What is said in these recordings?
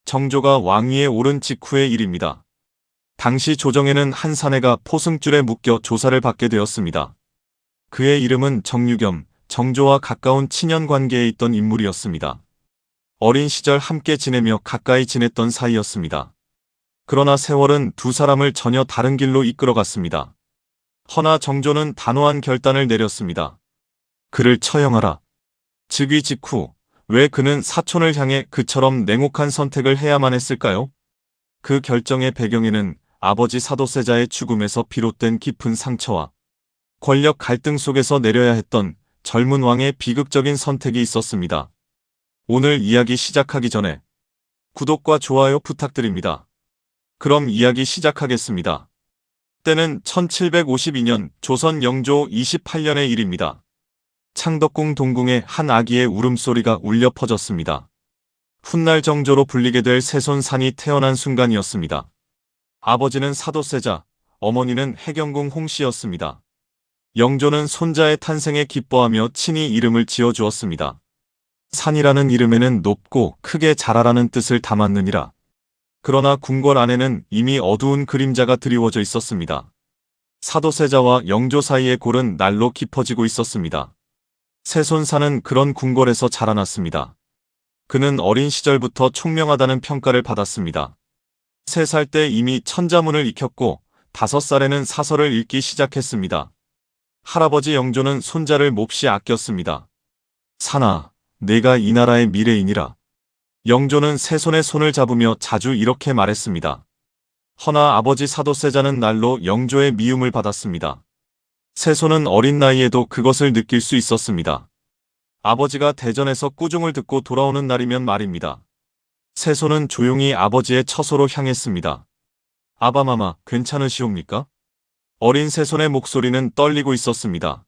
정조가 왕위에 오른 직후의 일입니다. 당시 조정에는 한 사내가 포승줄에 묶여 조사를 받게 되었습니다. 그의 이름은 정유겸, 정조와 가까운 친연 관계에 있던 인물이었습니다. 어린 시절 함께 지내며 가까이 지냈던 사이였습니다. 그러나 세월은 두 사람을 전혀 다른 길로 이끌어갔습니다. 허나 정조는 단호한 결단을 내렸습니다. 그를 처형하라. 즉위 직후 왜 그는 사촌을 향해 그처럼 냉혹한 선택을 해야만 했을까요? 그 결정의 배경에는 아버지 사도세자의 죽음에서 비롯된 깊은 상처와 권력 갈등 속에서 내려야 했던 젊은 왕의 비극적인 선택이 있었습니다. 오늘 이야기 시작하기 전에 구독과 좋아요 부탁드립니다. 그럼 이야기 시작하겠습니다. 때는 1752년 조선 영조 28년의 일입니다. 창덕궁 동궁에 한 아기의 울음소리가 울려 퍼졌습니다. 훗날 정조로 불리게 될 세손산이 태어난 순간이었습니다. 아버지는 사도세자, 어머니는 해경궁 홍씨였습니다. 영조는 손자의 탄생에 기뻐하며 친히 이름을 지어주었습니다. 산이라는 이름에는 높고 크게 자라라는 뜻을 담았느니라. 그러나 궁궐 안에는 이미 어두운 그림자가 드리워져 있었습니다. 사도세자와 영조 사이의 골은 날로 깊어지고 있었습니다. 세손사는 그런 궁궐에서 자라났습니다. 그는 어린 시절부터 총명하다는 평가를 받았습니다. 3살 때 이미 천자문을 익혔고 5살에는 사서를 읽기 시작했습니다. 할아버지 영조는 손자를 몹시 아꼈습니다. 사나, 내가 이 나라의 미래이니라. 영조는 세손의 손을 잡으며 자주 이렇게 말했습니다. 허나 아버지 사도세자는 날로 영조의 미움을 받았습니다. 세손은 어린 나이에도 그것을 느낄 수 있었습니다. 아버지가 대전에서 꾸중을 듣고 돌아오는 날이면 말입니다. 세손은 조용히 아버지의 처소로 향했습니다. 아바마마, 괜찮으시옵니까? 어린 세손의 목소리는 떨리고 있었습니다.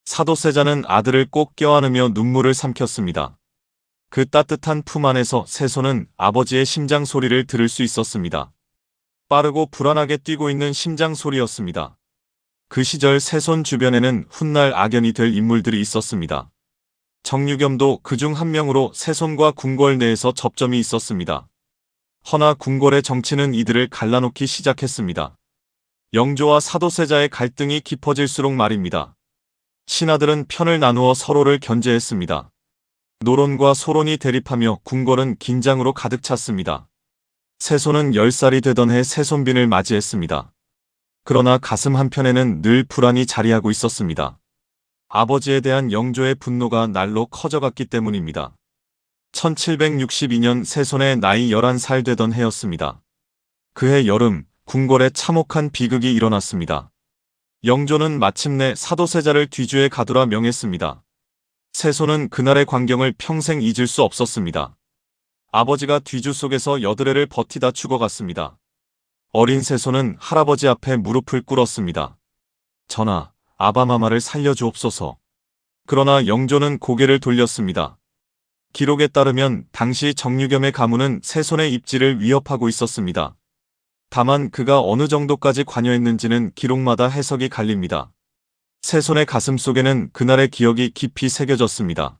사도세자는 아들을 꼭 껴안으며 눈물을 삼켰습니다. 그 따뜻한 품 안에서 세손은 아버지의 심장 소리를 들을 수 있었습니다. 빠르고 불안하게 뛰고 있는 심장 소리였습니다. 그 시절 세손 주변에는 훗날 악연이 될 인물들이 있었습니다. 정유겸도 그중 한 명으로 세손과 궁궐 내에서 접점이 있었습니다. 허나 궁궐의 정치는 이들을 갈라놓기 시작했습니다. 영조와 사도세자의 갈등이 깊어질수록 말입니다. 신하들은 편을 나누어 서로를 견제했습니다. 노론과 소론이 대립하며 궁궐은 긴장으로 가득 찼습니다. 세손은 10살이 되던 해 세손빈을 맞이했습니다. 그러나 가슴 한편에는 늘 불안이 자리하고 있었습니다. 아버지에 대한 영조의 분노가 날로 커져갔기 때문입니다. 1762년 세손의 나이 11살 되던 해였습니다. 그해 여름 궁궐에 참혹한 비극이 일어났습니다. 영조는 마침내 사도세자를 뒤주에 가두라 명했습니다. 세손은 그날의 광경을 평생 잊을 수 없었습니다. 아버지가 뒤주 속에서 여드레를 버티다 죽어갔습니다. 어린 세손은 할아버지 앞에 무릎을 꿇었습니다. 전하, 아바마마를 살려주옵소서. 그러나 영조는 고개를 돌렸습니다. 기록에 따르면 당시 정유겸의 가문은 세손의 입지를 위협하고 있었습니다. 다만 그가 어느 정도까지 관여했는지는 기록마다 해석이 갈립니다. 세손의 가슴 속에는 그날의 기억이 깊이 새겨졌습니다.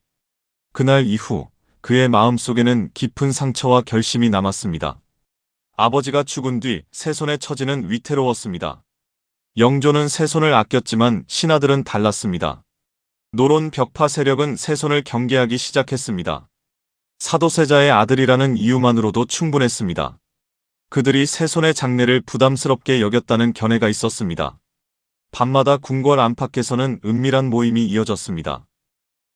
그날 이후 그의 마음속에는 깊은 상처와 결심이 남았습니다. 아버지가 죽은 뒤 세손의 처지는 위태로웠습니다. 영조는 세손을 아꼈지만 신하들은 달랐습니다. 노론 벽파 세력은 세손을 경계하기 시작했습니다. 사도세자의 아들이라는 이유만으로도 충분했습니다. 그들이 세손의 장례를 부담스럽게 여겼다는 견해가 있었습니다. 밤마다 궁궐 안팎에서는 은밀한 모임이 이어졌습니다.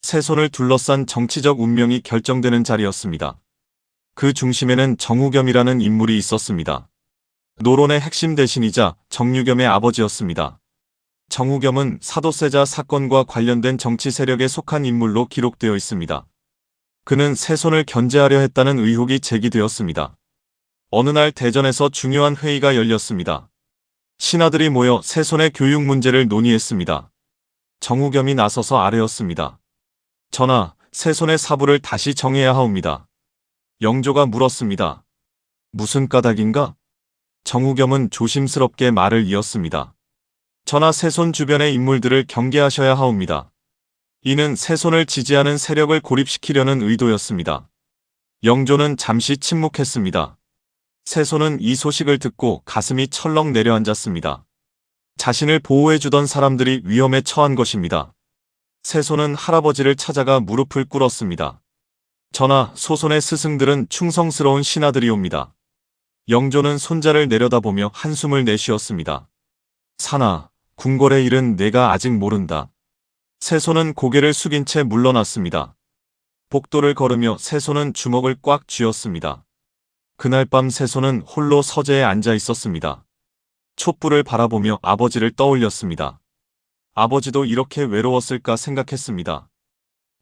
세손을 둘러싼 정치적 운명이 결정되는 자리였습니다. 그 중심에는 정우겸이라는 인물이 있었습니다. 노론의 핵심 대신이자 정유겸의 아버지였습니다. 정우겸은 사도세자 사건과 관련된 정치 세력에 속한 인물로 기록되어 있습니다. 그는 세손을 견제하려 했다는 의혹이 제기되었습니다. 어느 날 대전에서 중요한 회의가 열렸습니다. 신하들이 모여 세손의 교육 문제를 논의했습니다. 정우겸이 나서서 아뢰었습니다. 전하, 세손의 사부를 다시 정해야 하옵니다. 영조가 물었습니다. 무슨 까닭인가? 정우겸은 조심스럽게 말을 이었습니다. 전하, 세손 주변의 인물들을 경계하셔야 하옵니다. 이는 세손을 지지하는 세력을 고립시키려는 의도였습니다. 영조는 잠시 침묵했습니다. 세손은 이 소식을 듣고 가슴이 철렁 내려앉았습니다. 자신을 보호해주던 사람들이 위험에 처한 것입니다. 세손은 할아버지를 찾아가 무릎을 꿇었습니다. 전하, 소손의 스승들은 충성스러운 신하들이옵니다. 영조는 손자를 내려다보며 한숨을 내쉬었습니다. 사나, 궁궐의 일은 내가 아직 모른다. 세손은 고개를 숙인 채 물러났습니다. 복도를 걸으며 세손은 주먹을 꽉 쥐었습니다. 그날 밤 세손은 홀로 서재에 앉아 있었습니다. 촛불을 바라보며 아버지를 떠올렸습니다. 아버지도 이렇게 외로웠을까 생각했습니다.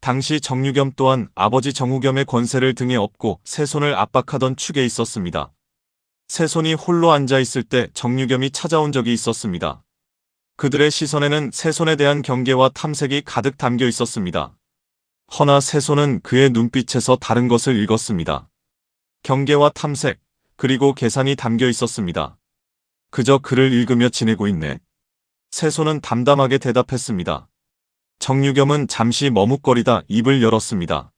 당시 정유겸 또한 아버지 정우겸의 권세를 등에 업고 세손을 압박하던 축에 있었습니다. 세손이 홀로 앉아 있을 때 정유겸이 찾아온 적이 있었습니다. 그들의 시선에는 세손에 대한 경계와 탐색이 가득 담겨 있었습니다. 허나 세손은 그의 눈빛에서 다른 것을 읽었습니다. 경계와 탐색, 그리고 계산이 담겨 있었습니다. 그저 글을 읽으며 지내고 있네. 세손은 담담하게 대답했습니다. 정유겸은 잠시 머뭇거리다 입을 열었습니다.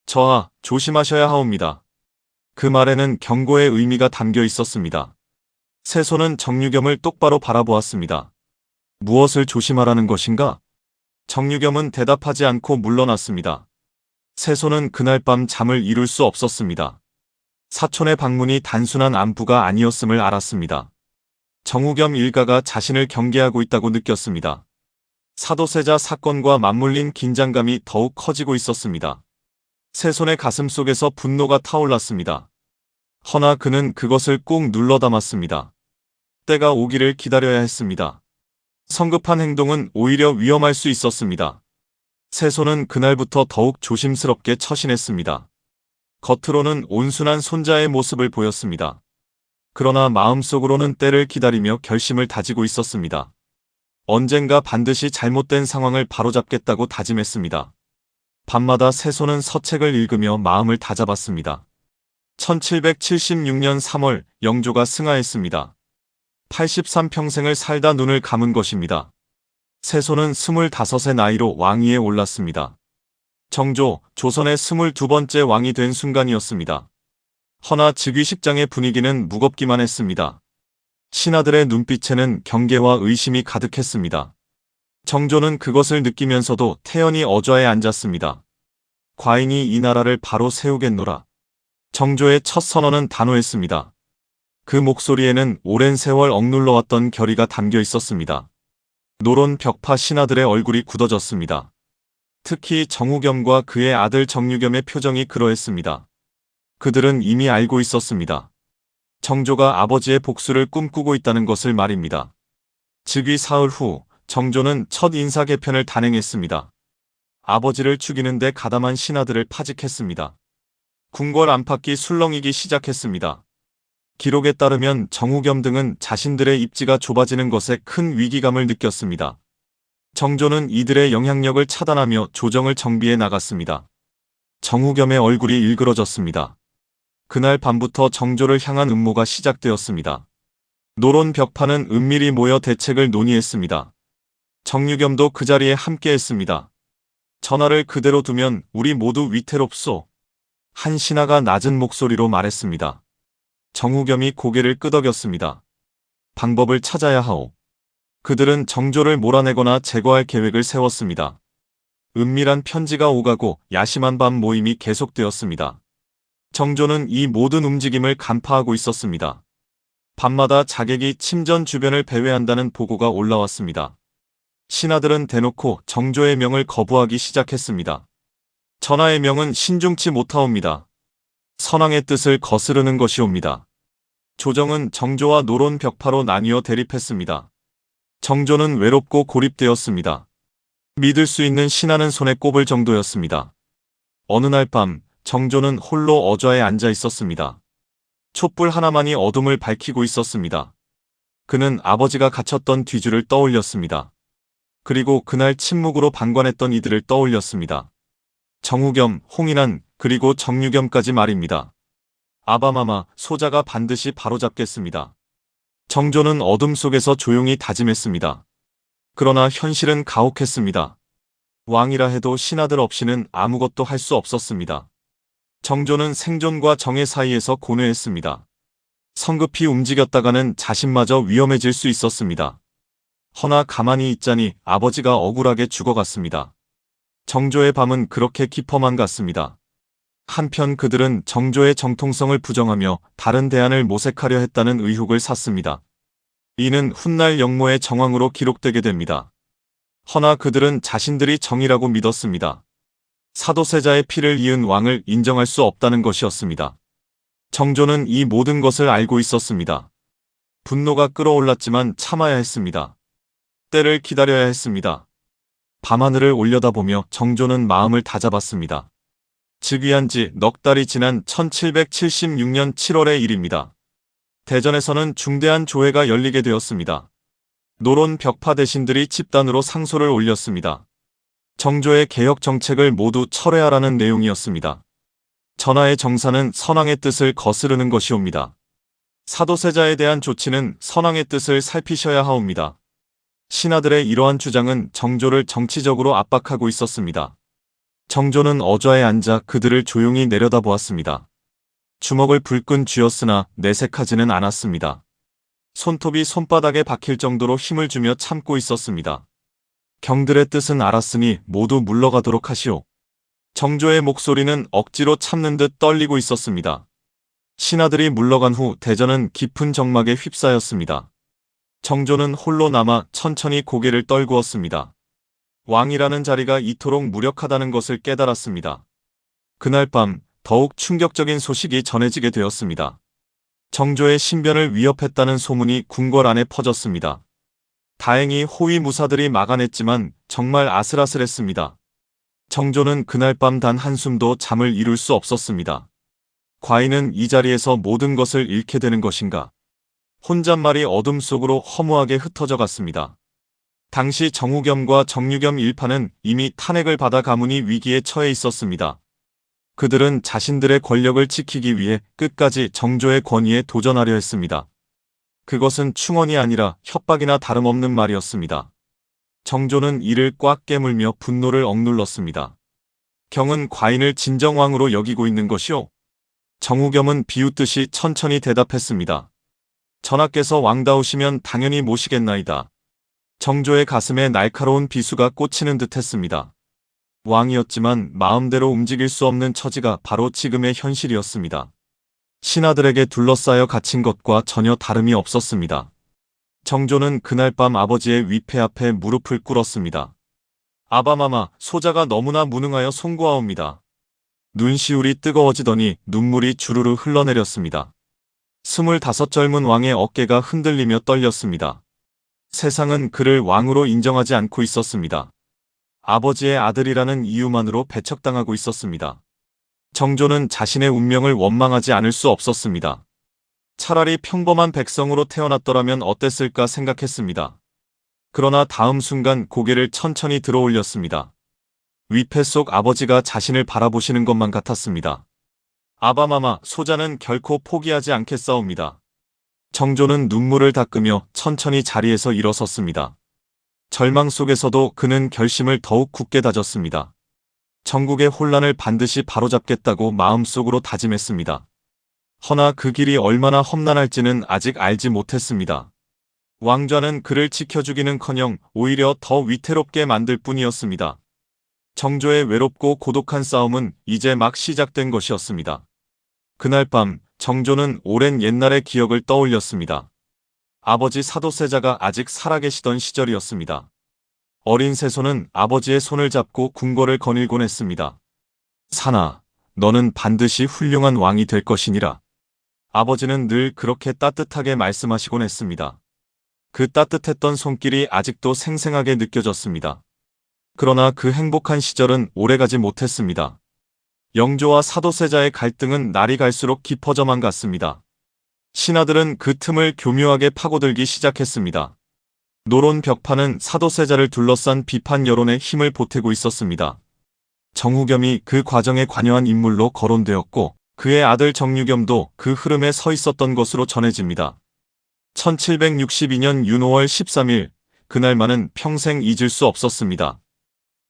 저하, 조심하셔야 하옵니다. 그 말에는 경고의 의미가 담겨 있었습니다. 세손은 정유겸을 똑바로 바라보았습니다. 무엇을 조심하라는 것인가? 정유겸은 대답하지 않고 물러났습니다. 세손은 그날 밤 잠을 이룰 수 없었습니다. 사촌의 방문이 단순한 안부가 아니었음을 알았습니다. 정우겸 일가가 자신을 경계하고 있다고 느꼈습니다. 사도세자 사건과 맞물린 긴장감이 더욱 커지고 있었습니다. 세손의 가슴 속에서 분노가 타올랐습니다. 허나 그는 그것을 꾹 눌러 담았습니다. 때가 오기를 기다려야 했습니다. 성급한 행동은 오히려 위험할 수 있었습니다. 세손은 그날부터 더욱 조심스럽게 처신했습니다. 겉으로는 온순한 손자의 모습을 보였습니다. 그러나 마음속으로는 때를 기다리며 결심을 다지고 있었습니다. 언젠가 반드시 잘못된 상황을 바로잡겠다고 다짐했습니다. 밤마다 세손은 서책을 읽으며 마음을 다잡았습니다. 1776년 3월 영조가 승하했습니다. 83평생을 살다 눈을 감은 것입니다. 세손은 25의 나이로 왕위에 올랐습니다. 정조, 조선의 22번째 왕이 된 순간이었습니다. 허나 즉위식장의 분위기는 무겁기만 했습니다. 신하들의 눈빛에는 경계와 의심이 가득했습니다. 정조는 그것을 느끼면서도 태연히 어좌에 앉았습니다. 과인이 이 나라를 바로 세우겠노라. 정조의 첫 선언은 단호했습니다. 그 목소리에는 오랜 세월 억눌러왔던 결의가 담겨 있었습니다. 노론 벽파 신하들의 얼굴이 굳어졌습니다. 특히 정우겸과 그의 아들 정유겸의 표정이 그러했습니다. 그들은 이미 알고 있었습니다. 정조가 아버지의 복수를 꿈꾸고 있다는 것을 말입니다. 즉위 사흘 후 정조는 첫 인사 개편을 단행했습니다. 아버지를 죽이는 데 가담한 신하들을 파직했습니다. 궁궐 안팎이 술렁이기 시작했습니다. 기록에 따르면 정우겸 등은 자신들의 입지가 좁아지는 것에 큰 위기감을 느꼈습니다. 정조는 이들의 영향력을 차단하며 조정을 정비해 나갔습니다. 정우겸의 얼굴이 일그러졌습니다. 그날 밤부터 정조를 향한 음모가 시작되었습니다. 노론 벽파는 은밀히 모여 대책을 논의했습니다. 정유겸도 그 자리에 함께했습니다. 전하를 그대로 두면 우리 모두 위태롭소. 한 신하가 낮은 목소리로 말했습니다. 정우겸이 고개를 끄덕였습니다. 방법을 찾아야 하오. 그들은 정조를 몰아내거나 제거할 계획을 세웠습니다. 은밀한 편지가 오가고 야심한 밤 모임이 계속되었습니다. 정조는 이 모든 움직임을 간파하고 있었습니다. 밤마다 자객이 침전 주변을 배회한다는 보고가 올라왔습니다. 신하들은 대놓고 정조의 명을 거부하기 시작했습니다. 전하의 명은 신중치 못하옵니다. 선왕의 뜻을 거스르는 것이옵니다. 조정은 정조와 노론 벽파로 나뉘어 대립했습니다. 정조는 외롭고 고립되었습니다. 믿을 수 있는 신하는 손에 꼽을 정도였습니다. 어느 날 밤 정조는 홀로 어좌에 앉아 있었습니다. 촛불 하나만이 어둠을 밝히고 있었습니다. 그는 아버지가 갇혔던 뒤주를 떠올렸습니다. 그리고 그날 침묵으로 방관했던 이들을 떠올렸습니다. 정우겸, 홍인환, 그리고 정유겸까지 말입니다. 아바마마, 소자가 반드시 바로잡겠습니다. 정조는 어둠 속에서 조용히 다짐했습니다. 그러나 현실은 가혹했습니다. 왕이라 해도 신하들 없이는 아무것도 할 수 없었습니다. 정조는 생존과 정해 사이에서 고뇌했습니다. 성급히 움직였다가는 자신마저 위험해질 수 있었습니다. 허나 가만히 있자니 아버지가 억울하게 죽어갔습니다. 정조의 밤은 그렇게 깊어만 갔습니다. 한편 그들은 정조의 정통성을 부정하며 다른 대안을 모색하려 했다는 의혹을 샀습니다. 이는 훗날 영모의 정황으로 기록되게 됩니다. 허나 그들은 자신들이 정이라고 믿었습니다. 사도세자의 피를 이은 왕을 인정할 수 없다는 것이었습니다. 정조는 이 모든 것을 알고 있었습니다. 분노가 끌어올랐지만 참아야 했습니다. 때를 기다려야 했습니다. 밤하늘을 올려다보며 정조는 마음을 다잡았습니다. 즉위한 지 넉 달이 지난 1776년 7월의 일입니다. 대전에서는 중대한 조회가 열리게 되었습니다. 노론 벽파 대신들이 집단으로 상소를 올렸습니다. 정조의 개혁 정책을 모두 철회하라는 내용이었습니다. 전하의 정사는 선왕의 뜻을 거스르는 것이옵니다. 사도세자에 대한 조치는 선왕의 뜻을 살피셔야 하옵니다. 신하들의 이러한 주장은 정조를 정치적으로 압박하고 있었습니다. 정조는 어좌에 앉아 그들을 조용히 내려다보았습니다. 주먹을 불끈 쥐었으나 내색하지는 않았습니다. 손톱이 손바닥에 박힐 정도로 힘을 주며 참고 있었습니다. 경들의 뜻은 알았으니 모두 물러가도록 하시오. 정조의 목소리는 억지로 참는 듯 떨리고 있었습니다. 신하들이 물러간 후 대전은 깊은 정막에 휩싸였습니다. 정조는 홀로 남아 천천히 고개를 떨구었습니다. 왕이라는 자리가 이토록 무력하다는 것을 깨달았습니다. 그날 밤 더욱 충격적인 소식이 전해지게 되었습니다. 정조의 신변을 위협했다는 소문이 궁궐 안에 퍼졌습니다. 다행히 호위 무사들이 막아냈지만 정말 아슬아슬했습니다. 정조는 그날 밤 단 한숨도 잠을 이룰 수 없었습니다. 과인은 이 자리에서 모든 것을 잃게 되는 것인가? 혼잣말이 어둠 속으로 허무하게 흩어져 갔습니다. 당시 정우겸과 정유겸 일파는 이미 탄핵을 받아 가문이 위기에 처해 있었습니다. 그들은 자신들의 권력을 지키기 위해 끝까지 정조의 권위에 도전하려 했습니다. 그것은 충언이 아니라 협박이나 다름없는 말이었습니다. 정조는 이를 꽉 깨물며 분노를 억눌렀습니다. 경은 과인을 진정왕으로 여기고 있는 것이오? 정우겸은 비웃듯이 천천히 대답했습니다. 전하께서 왕다우시면 당연히 모시겠나이다. 정조의 가슴에 날카로운 비수가 꽂히는 듯 했습니다. 왕이었지만 마음대로 움직일 수 없는 처지가 바로 지금의 현실이었습니다. 신하들에게 둘러싸여 갇힌 것과 전혀 다름이 없었습니다. 정조는 그날 밤 아버지의 위패 앞에 무릎을 꿇었습니다. 아바마마, 소자가 너무나 무능하여 송구하옵니다. 눈시울이 뜨거워지더니 눈물이 주르르 흘러내렸습니다. 25 젊은 왕의 어깨가 흔들리며 떨렸습니다. 세상은 그를 왕으로 인정하지 않고 있었습니다. 아버지의 아들이라는 이유만으로 배척당하고 있었습니다. 정조는 자신의 운명을 원망하지 않을 수 없었습니다. 차라리 평범한 백성으로 태어났더라면 어땠을까 생각했습니다. 그러나 다음 순간 고개를 천천히 들어 올렸습니다. 위패 속 아버지가 자신을 바라보시는 것만 같았습니다. 아바마마, 소자는 결코 포기하지 않겠사옵니다. 정조는 눈물을 닦으며 천천히 자리에서 일어섰습니다. 절망 속에서도 그는 결심을 더욱 굳게 다졌습니다. 전국의 혼란을 반드시 바로잡겠다고 마음속으로 다짐했습니다. 허나 그 길이 얼마나 험난할지는 아직 알지 못했습니다. 왕좌는 그를 지켜주기는커녕 오히려 더 위태롭게 만들 뿐이었습니다. 정조의 외롭고 고독한 싸움은 이제 막 시작된 것이었습니다. 그날 밤 정조는 오랜 옛날의 기억을 떠올렸습니다. 아버지 사도세자가 아직 살아계시던 시절이었습니다. 어린 세손은 아버지의 손을 잡고 궁궐을 거닐곤 했습니다. 사나, 너는 반드시 훌륭한 왕이 될 것이니라. 아버지는 늘 그렇게 따뜻하게 말씀하시곤 했습니다. 그 따뜻했던 손길이 아직도 생생하게 느껴졌습니다. 그러나 그 행복한 시절은 오래가지 못했습니다. 영조와 사도세자의 갈등은 날이 갈수록 깊어져만 갔습니다. 신하들은 그 틈을 교묘하게 파고들기 시작했습니다. 노론 벽파는 사도세자를 둘러싼 비판 여론에 힘을 보태고 있었습니다. 정우겸이 그 과정에 관여한 인물로 거론되었고 그의 아들 정유겸도 그 흐름에 서 있었던 것으로 전해집니다. 1762년 윤5월 13일, 그날만은 평생 잊을 수 없었습니다.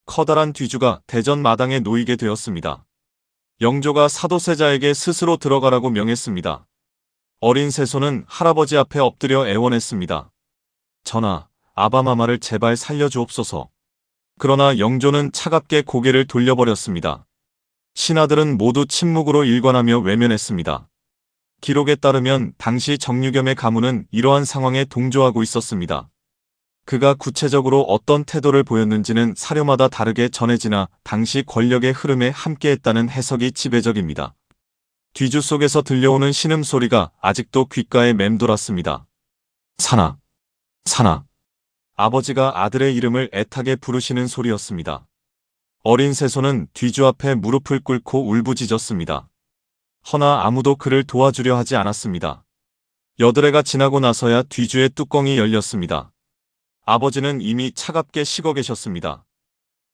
커다란 뒤주가 대전 마당에 놓이게 되었습니다. 영조가 사도세자에게 스스로 들어가라고 명했습니다. 어린 세손은 할아버지 앞에 엎드려 애원했습니다. 전하, 아바마마를 제발 살려주옵소서. 그러나 영조는 차갑게 고개를 돌려버렸습니다. 신하들은 모두 침묵으로 일관하며 외면했습니다. 기록에 따르면 당시 정유겸의 가문은 이러한 상황에 동조하고 있었습니다. 그가 구체적으로 어떤 태도를 보였는지는 사료마다 다르게 전해지나 당시 권력의 흐름에 함께했다는 해석이 지배적입니다. 뒤주 속에서 들려오는 신음소리가 아직도 귓가에 맴돌았습니다. 사나, 사나. 아버지가 아들의 이름을 애타게 부르시는 소리였습니다. 어린 세손은 뒤주 앞에 무릎을 꿇고 울부짖었습니다. 허나 아무도 그를 도와주려 하지 않았습니다. 여드레가 지나고 나서야 뒤주의 뚜껑이 열렸습니다. 아버지는 이미 차갑게 식어 계셨습니다.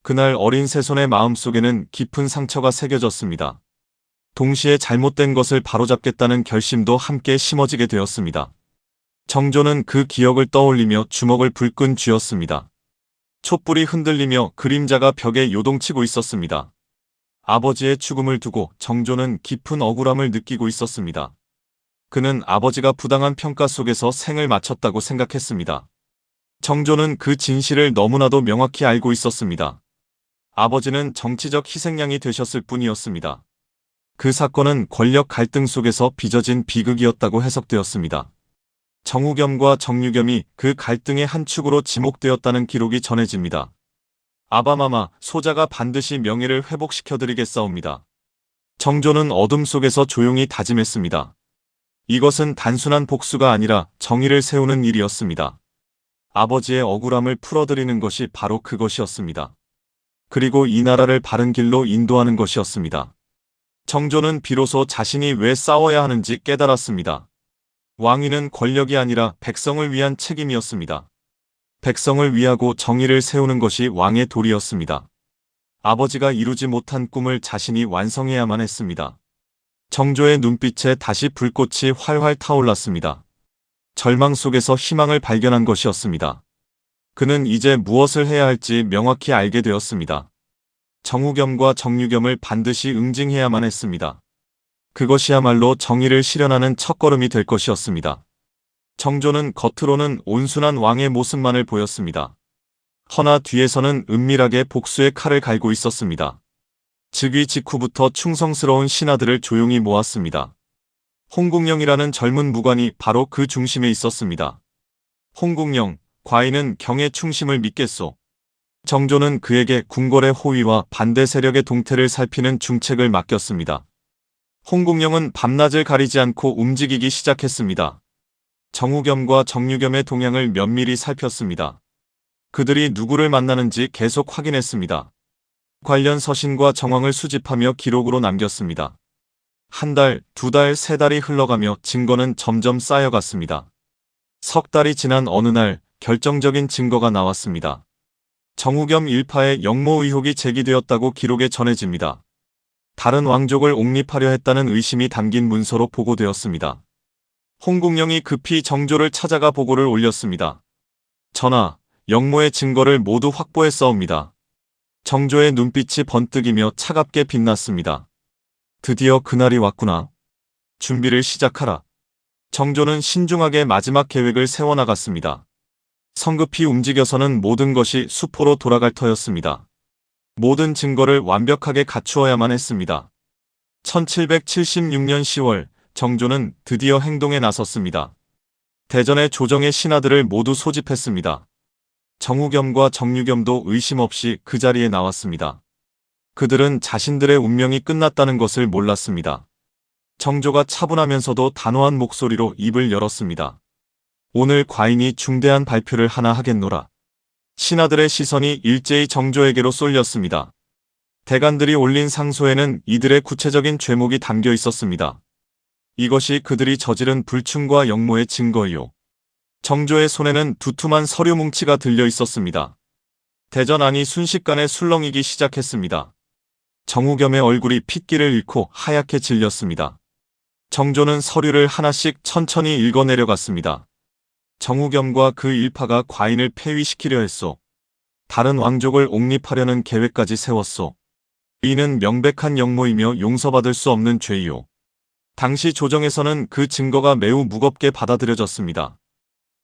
그날 어린 세손의 마음속에는 깊은 상처가 새겨졌습니다. 동시에 잘못된 것을 바로잡겠다는 결심도 함께 심어지게 되었습니다. 정조는 그 기억을 떠올리며 주먹을 불끈 쥐었습니다. 촛불이 흔들리며 그림자가 벽에 요동치고 있었습니다. 아버지의 죽음을 두고 정조는 깊은 억울함을 느끼고 있었습니다. 그는 아버지가 부당한 평가 속에서 생을 마쳤다고 생각했습니다. 정조는 그 진실을 너무나도 명확히 알고 있었습니다. 아버지는 정치적 희생양이 되셨을 뿐이었습니다. 그 사건은 권력 갈등 속에서 빚어진 비극이었다고 해석되었습니다. 정우겸과 정유겸이 그 갈등의 한 축으로 지목되었다는 기록이 전해집니다. 아바마마, 소자가 반드시 명예를 회복시켜드리겠사옵니다. 정조는 어둠 속에서 조용히 다짐했습니다. 이것은 단순한 복수가 아니라 정의를 세우는 일이었습니다. 아버지의 억울함을 풀어드리는 것이 바로 그것이었습니다. 그리고 이 나라를 바른 길로 인도하는 것이었습니다. 정조는 비로소 자신이 왜 싸워야 하는지 깨달았습니다. 왕위는 권력이 아니라 백성을 위한 책임이었습니다. 백성을 위하고 정의를 세우는 것이 왕의 도리였습니다. 아버지가 이루지 못한 꿈을 자신이 완성해야만 했습니다. 정조의 눈빛에 다시 불꽃이 활활 타올랐습니다. 절망 속에서 희망을 발견한 것이었습니다. 그는 이제 무엇을 해야 할지 명확히 알게 되었습니다. 정우겸과 정유겸을 반드시 응징해야만 했습니다. 그것이야말로 정의를 실현하는 첫걸음이 될 것이었습니다. 정조는 겉으로는 온순한 왕의 모습만을 보였습니다. 허나 뒤에서는 은밀하게 복수의 칼을 갈고 있었습니다. 즉위 직후부터 충성스러운 신하들을 조용히 모았습니다. 홍국영이라는 젊은 무관이 바로 그 중심에 있었습니다. 홍국영, 과인은 경의 충심을 믿겠소. 정조는 그에게 궁궐의 호위와 반대 세력의 동태를 살피는 중책을 맡겼습니다. 홍국영은 밤낮을 가리지 않고 움직이기 시작했습니다. 정우겸과 정유겸의 동향을 면밀히 살폈습니다. 그들이 누구를 만나는지 계속 확인했습니다. 관련 서신과 정황을 수집하며 기록으로 남겼습니다. 한 달, 두 달, 세 달이 흘러가며 증거는 점점 쌓여갔습니다. 석 달이 지난 어느 날 결정적인 증거가 나왔습니다. 정우겸 일파의 역모 의혹이 제기되었다고 기록에 전해집니다. 다른 왕족을 옹립하려 했다는 의심이 담긴 문서로 보고되었습니다. 홍국영이 급히 정조를 찾아가 보고를 올렸습니다. 전하, 역모의 증거를 모두 확보했사옵니다. 정조의 눈빛이 번뜩이며 차갑게 빛났습니다. 드디어 그날이 왔구나. 준비를 시작하라. 정조는 신중하게 마지막 계획을 세워나갔습니다. 성급히 움직여서는 모든 것이 수포로 돌아갈 터였습니다. 모든 증거를 완벽하게 갖추어야만 했습니다. 1776년 10월 정조는 드디어 행동에 나섰습니다. 대전의 조정의 신하들을 모두 소집했습니다. 정우겸과 정유겸도 의심 없이 그 자리에 나왔습니다. 그들은 자신들의 운명이 끝났다는 것을 몰랐습니다. 정조가 차분하면서도 단호한 목소리로 입을 열었습니다. 오늘 과인이 중대한 발표를 하나 하겠노라. 신하들의 시선이 일제히 정조에게로 쏠렸습니다. 대관들이 올린 상소에는 이들의 구체적인 죄목이 담겨 있었습니다. 이것이 그들이 저지른 불충과 역모의 증거이요. 정조의 손에는 두툼한 서류 뭉치가 들려 있었습니다. 대전 안이 순식간에 술렁이기 시작했습니다. 정우겸의 얼굴이 핏기를 잃고 하얗게 질렸습니다. 정조는 서류를 하나씩 천천히 읽어내려갔습니다. 정우겸과 그 일파가 과인을 폐위시키려 했소. 다른 왕족을 옹립하려는 계획까지 세웠소. 이는 명백한 역모이며 용서받을 수 없는 죄이요. 당시 조정에서는 그 증거가 매우 무겁게 받아들여졌습니다.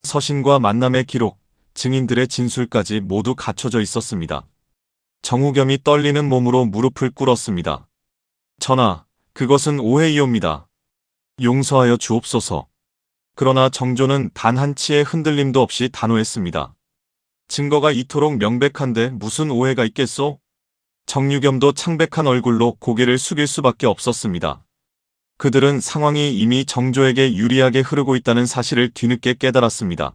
서신과 만남의 기록, 증인들의 진술까지 모두 갖춰져 있었습니다. 정우겸이 떨리는 몸으로 무릎을 꿇었습니다. 전하, 그것은 오해이옵니다. 용서하여 주옵소서. 그러나 정조는 단 한치의 흔들림도 없이 단호했습니다. 증거가 이토록 명백한데 무슨 오해가 있겠소? 정유겸도 창백한 얼굴로 고개를 숙일 수밖에 없었습니다. 그들은 상황이 이미 정조에게 유리하게 흐르고 있다는 사실을 뒤늦게 깨달았습니다.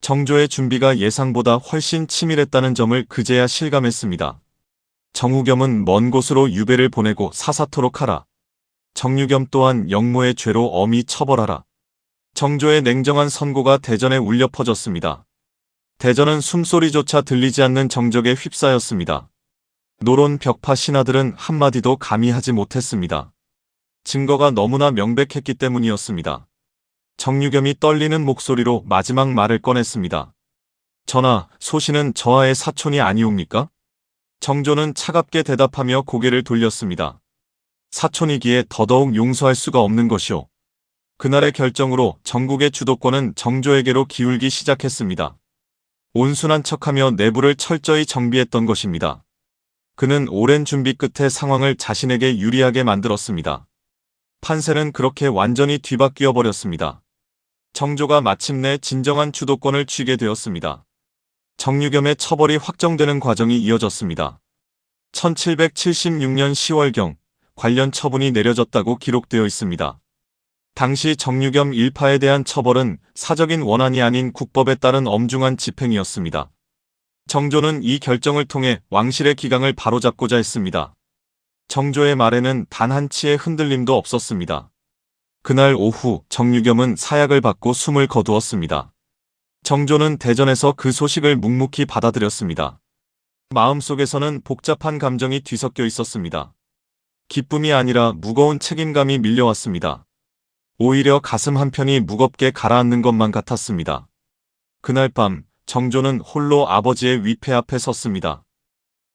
정조의 준비가 예상보다 훨씬 치밀했다는 점을 그제야 실감했습니다. 정우겸은 먼 곳으로 유배를 보내고 사사토록 하라. 정유겸 또한 역모의 죄로 엄히 처벌하라. 정조의 냉정한 선고가 대전에 울려 퍼졌습니다. 대전은 숨소리조차 들리지 않는 정적에 휩싸였습니다. 노론 벽파 신하들은 한마디도 감히 하지 못했습니다. 증거가 너무나 명백했기 때문이었습니다. 정유겸이 떨리는 목소리로 마지막 말을 꺼냈습니다. 전하, 소신은 저하의 사촌이 아니옵니까? 정조는 차갑게 대답하며 고개를 돌렸습니다. 사촌이기에 더더욱 용서할 수가 없는 것이오. 그날의 결정으로 전국의 주도권은 정조에게로 기울기 시작했습니다. 온순한 척하며 내부를 철저히 정비했던 것입니다. 그는 오랜 준비 끝에 상황을 자신에게 유리하게 만들었습니다. 판세는 그렇게 완전히 뒤바뀌어 버렸습니다. 정조가 마침내 진정한 주도권을 쥐게 되었습니다. 정유겸의 처벌이 확정되는 과정이 이어졌습니다. 1776년 10월경 관련 처분이 내려졌다고 기록되어 있습니다. 당시 정유겸 일파에 대한 처벌은 사적인 원한이 아닌 국법에 따른 엄중한 집행이었습니다. 정조는 이 결정을 통해 왕실의 기강을 바로잡고자 했습니다. 정조의 말에는 단 한치의 흔들림도 없었습니다. 그날 오후 정유겸은 사약을 받고 숨을 거두었습니다. 정조는 대전에서 그 소식을 묵묵히 받아들였습니다. 마음속에서는 복잡한 감정이 뒤섞여 있었습니다. 기쁨이 아니라 무거운 책임감이 밀려왔습니다. 오히려 가슴 한편이 무겁게 가라앉는 것만 같았습니다. 그날 밤 정조는 홀로 아버지의 위패 앞에 섰습니다.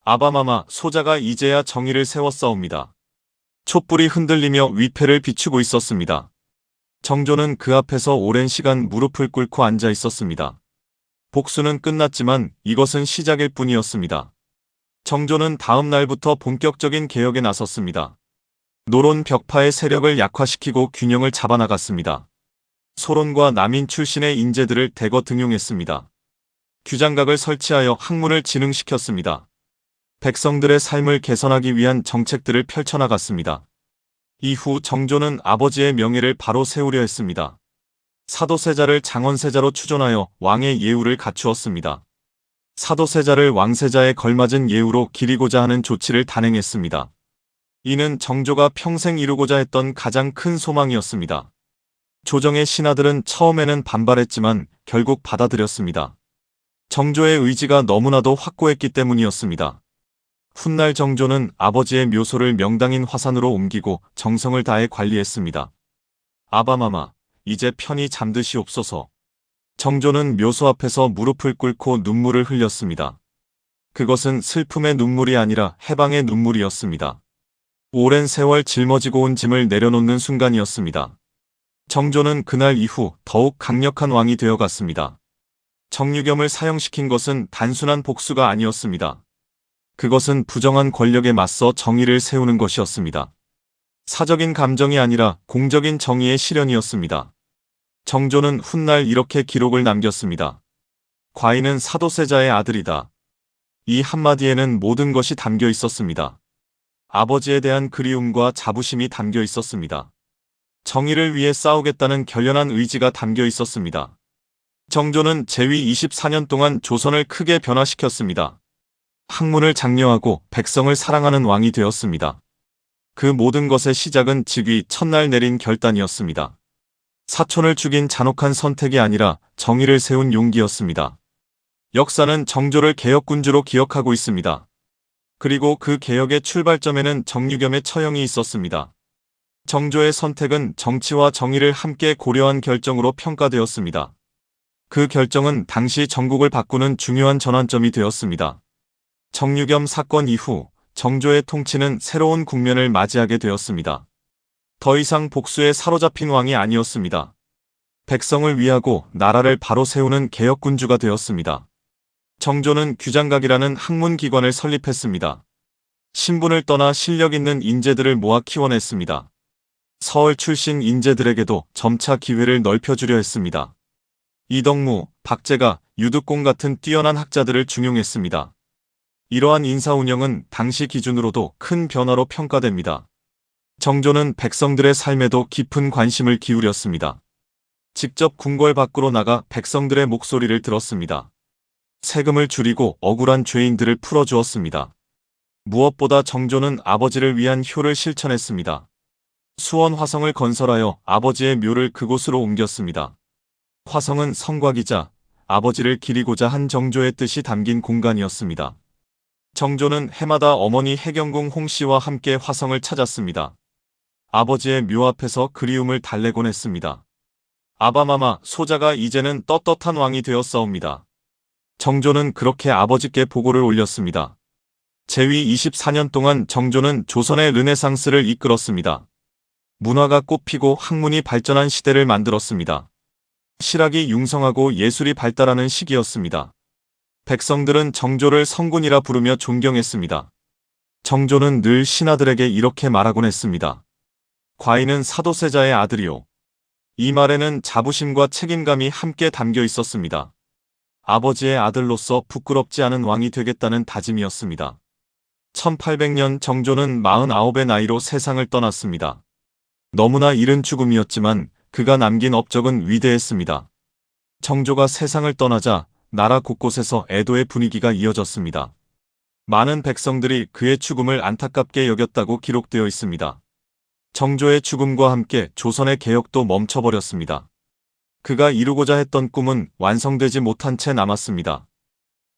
아바마마, 소자가 이제야 정의를 세웠사옵니다. 촛불이 흔들리며 위패를 비추고 있었습니다. 정조는 그 앞에서 오랜 시간 무릎을 꿇고 앉아 있었습니다. 복수는 끝났지만 이것은 시작일 뿐이었습니다. 정조는 다음 날부터 본격적인 개혁에 나섰습니다. 노론 벽파의 세력을 약화시키고 균형을 잡아나갔습니다. 소론과 남인 출신의 인재들을 대거 등용했습니다. 규장각을 설치하여 학문을 진흥시켰습니다. 백성들의 삶을 개선하기 위한 정책들을 펼쳐나갔습니다. 이후 정조는 아버지의 명예를 바로 세우려 했습니다. 사도세자를 장원세자로 추존하여 왕의 예우를 갖추었습니다. 사도세자를 왕세자에 걸맞은 예우로 기리고자 하는 조치를 단행했습니다. 이는 정조가 평생 이루고자 했던 가장 큰 소망이었습니다. 조정의 신하들은 처음에는 반발했지만 결국 받아들였습니다. 정조의 의지가 너무나도 확고했기 때문이었습니다. 훗날 정조는 아버지의 묘소를 명당인 화산으로 옮기고 정성을 다해 관리했습니다. 아바마마, 이제 편히 잠드시옵소서. 정조는 묘소 앞에서 무릎을 꿇고 눈물을 흘렸습니다. 그것은 슬픔의 눈물이 아니라 해방의 눈물이었습니다. 오랜 세월 짊어지고 온 짐을 내려놓는 순간이었습니다. 정조는 그날 이후 더욱 강력한 왕이 되어갔습니다. 정유겸을 사형시킨 것은 단순한 복수가 아니었습니다. 그것은 부정한 권력에 맞서 정의를 세우는 것이었습니다. 사적인 감정이 아니라 공적인 정의의 실현이었습니다. 정조는 훗날 이렇게 기록을 남겼습니다. 과인은 사도세자의 아들이다. 이 한마디에는 모든 것이 담겨 있었습니다. 아버지에 대한 그리움과 자부심이 담겨 있었습니다. 정의를 위해 싸우겠다는 결연한 의지가 담겨 있었습니다. 정조는 재위 24년 동안 조선을 크게 변화시켰습니다. 학문을 장려하고 백성을 사랑하는 왕이 되었습니다. 그 모든 것의 시작은 즉위 첫날 내린 결단이었습니다. 사촌을 죽인 잔혹한 선택이 아니라 정의를 세운 용기였습니다. 역사는 정조를 개혁군주로 기억하고 있습니다. 그리고 그 개혁의 출발점에는 정유겸의 처형이 있었습니다. 정조의 선택은 정치와 정의를 함께 고려한 결정으로 평가되었습니다. 그 결정은 당시 전국을 바꾸는 중요한 전환점이 되었습니다. 정유겸 사건 이후 정조의 통치는 새로운 국면을 맞이하게 되었습니다. 더 이상 복수에 사로잡힌 왕이 아니었습니다. 백성을 위하고 나라를 바로 세우는 개혁군주가 되었습니다. 정조는 규장각이라는 학문기관을 설립했습니다. 신분을 떠나 실력 있는 인재들을 모아 키워냈습니다. 서울 출신 인재들에게도 점차 기회를 넓혀주려 했습니다. 이덕무, 박제가, 유득공 같은 뛰어난 학자들을 중용했습니다. 이러한 인사 운영은 당시 기준으로도 큰 변화로 평가됩니다. 정조는 백성들의 삶에도 깊은 관심을 기울였습니다. 직접 궁궐 밖으로 나가 백성들의 목소리를 들었습니다. 세금을 줄이고 억울한 죄인들을 풀어주었습니다. 무엇보다 정조는 아버지를 위한 효를 실천했습니다. 수원 화성을 건설하여 아버지의 묘를 그곳으로 옮겼습니다. 화성은 성곽이자 아버지를 기리고자 한 정조의 뜻이 담긴 공간이었습니다. 정조는 해마다 어머니 해경궁 홍씨와 함께 화성을 찾았습니다. 아버지의 묘 앞에서 그리움을 달래곤 했습니다. 아바마마, 소자가 이제는 떳떳한 왕이 되었사옵니다. 정조는 그렇게 아버지께 보고를 올렸습니다. 재위 24년 동안 정조는 조선의 르네상스를 이끌었습니다. 문화가 꽃피고 학문이 발전한 시대를 만들었습니다. 실학이 융성하고 예술이 발달하는 시기였습니다. 백성들은 정조를 성군이라 부르며 존경했습니다. 정조는 늘 신하들에게 이렇게 말하곤 했습니다. 과인은 사도세자의 아들이요. 이 말에는 자부심과 책임감이 함께 담겨 있었습니다. 아버지의 아들로서 부끄럽지 않은 왕이 되겠다는 다짐이었습니다. 1800년 정조는 49의 나이로 세상을 떠났습니다. 너무나 이른 죽음이었지만 그가 남긴 업적은 위대했습니다. 정조가 세상을 떠나자 나라 곳곳에서 애도의 분위기가 이어졌습니다. 많은 백성들이 그의 죽음을 안타깝게 여겼다고 기록되어 있습니다. 정조의 죽음과 함께 조선의 개혁도 멈춰버렸습니다. 그가 이루고자 했던 꿈은 완성되지 못한 채 남았습니다.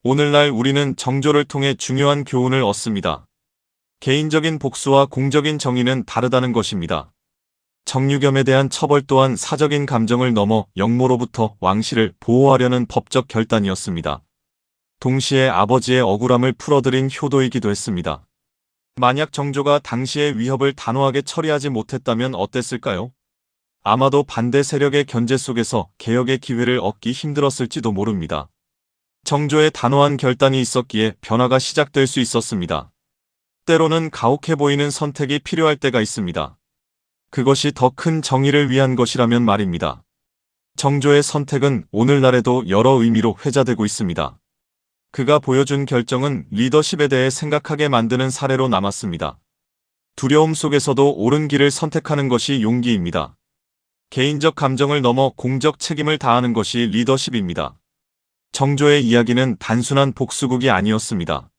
오늘날 우리는 정조를 통해 중요한 교훈을 얻습니다. 개인적인 복수와 공적인 정의는 다르다는 것입니다. 정유겸에 대한 처벌 또한 사적인 감정을 넘어 영모로부터 왕실을 보호하려는 법적 결단이었습니다. 동시에 아버지의 억울함을 풀어드린 효도이기도 했습니다. 만약 정조가 당시의 위협을 단호하게 처리하지 못했다면 어땠을까요? 아마도 반대 세력의 견제 속에서 개혁의 기회를 얻기 힘들었을지도 모릅니다. 정조의 단호한 결단이 있었기에 변화가 시작될 수 있었습니다. 때로는 가혹해 보이는 선택이 필요할 때가 있습니다. 그것이 더 큰 정의를 위한 것이라면 말입니다. 정조의 선택은 오늘날에도 여러 의미로 회자되고 있습니다. 그가 보여준 결정은 리더십에 대해 생각하게 만드는 사례로 남았습니다. 두려움 속에서도 옳은 길을 선택하는 것이 용기입니다. 개인적 감정을 넘어 공적 책임을 다하는 것이 리더십입니다. 정조의 이야기는 단순한 복수극이 아니었습니다.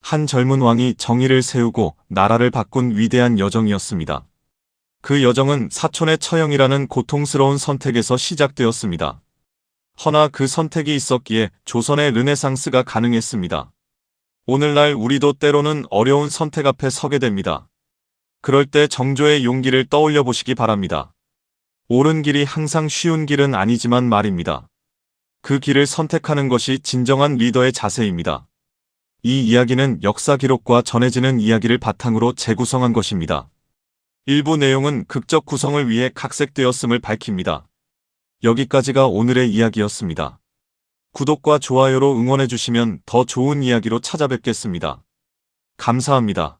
한 젊은 왕이 정의를 세우고 나라를 바꾼 위대한 여정이었습니다. 그 여정은 사촌의 처형이라는 고통스러운 선택에서 시작되었습니다. 허나 그 선택이 있었기에 조선의 르네상스가 가능했습니다. 오늘날 우리도 때로는 어려운 선택 앞에 서게 됩니다. 그럴 때 정조의 용기를 떠올려 보시기 바랍니다. 옳은 길이 항상 쉬운 길은 아니지만 말입니다. 그 길을 선택하는 것이 진정한 리더의 자세입니다. 이 이야기는 역사 기록과 전해지는 이야기를 바탕으로 재구성한 것입니다. 일부 내용은 극적 구성을 위해 각색되었음을 밝힙니다. 여기까지가 오늘의 이야기였습니다. 구독과 좋아요로 응원해주시면 더 좋은 이야기로 찾아뵙겠습니다. 감사합니다.